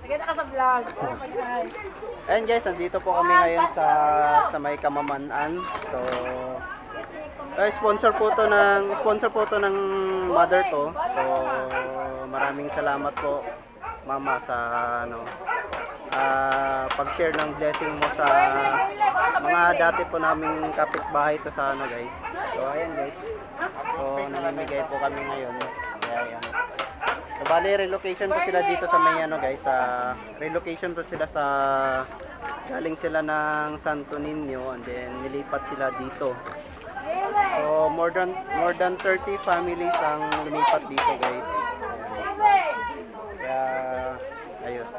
Nakita ka sa vlog. Ayan guys, nandito po kami ngayon sa may Kamaman-an. So, sponsor po to ng mother ko. So, maraming salamat po mama sa pag-share ng blessing mo sa mga dati po naming kapitbahay to sa guys. So, ayan guys. So, namimigay po kami ngayon. Kaya ayan. So, bali relocation po sila dito sa may guys. Relocation po sila galing sila ng Santo Niño and then nilipat sila dito. So, more than 30 families ang lumipat dito guys. Kaya, ayos.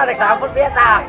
Nagsabot biya ta.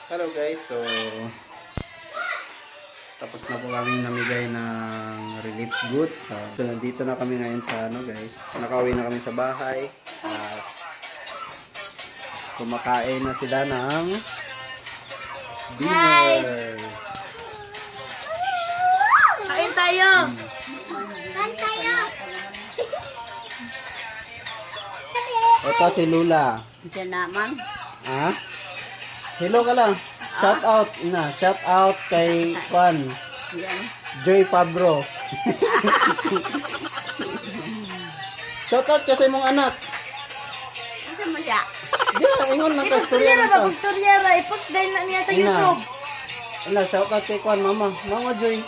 Hello guys, so tapos na po kami namigay ng relief goods. So nandito na kami ngayon sa ano guys. Nakauwi na kami sa bahay. At kumakain na sila ng dinner. Kain tayo! Ito si Lula. Diyan naman. Ha? Hello ka lang. Shout out na. Shout out kay Juan. Yan. Joy Pabro. Shout out kasi mong anak. Ano mo siya? Yeah, ingon lang ka storya Turyera na ba? to. Turyera. I-post din na niya sa Ina. YouTube. Ina, shout out kay Juan, mama. Mama Joy.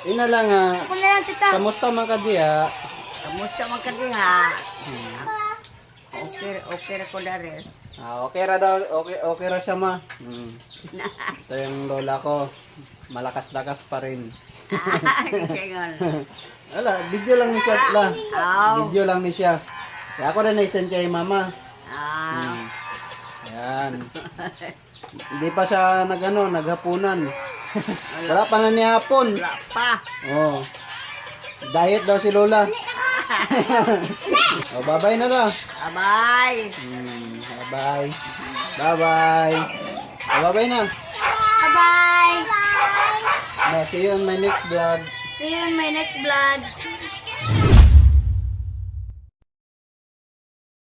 Ina lang Ako na lang, tita. kamusta man ka diya? Kamusta man ka din, ha? Okay ko na rin. Okay ra daw, okay ra siya ma. Ito yung lola ko. Malakas-lakas pa rin. Wala, video lang ni siya la. Video lang ni siya. Kaya ako rin na-send kay mama. Ayan. Hindi pa siya naghapunan. Wala pa na niya hapon. Wala pa. Oh. Diet daw si Lola. Oh, bye-bye na lang. Bye. Bye-bye. Bye-bye. Oh, bye-bye na. Bye-bye. See you on my next vlog. See you in my next vlog.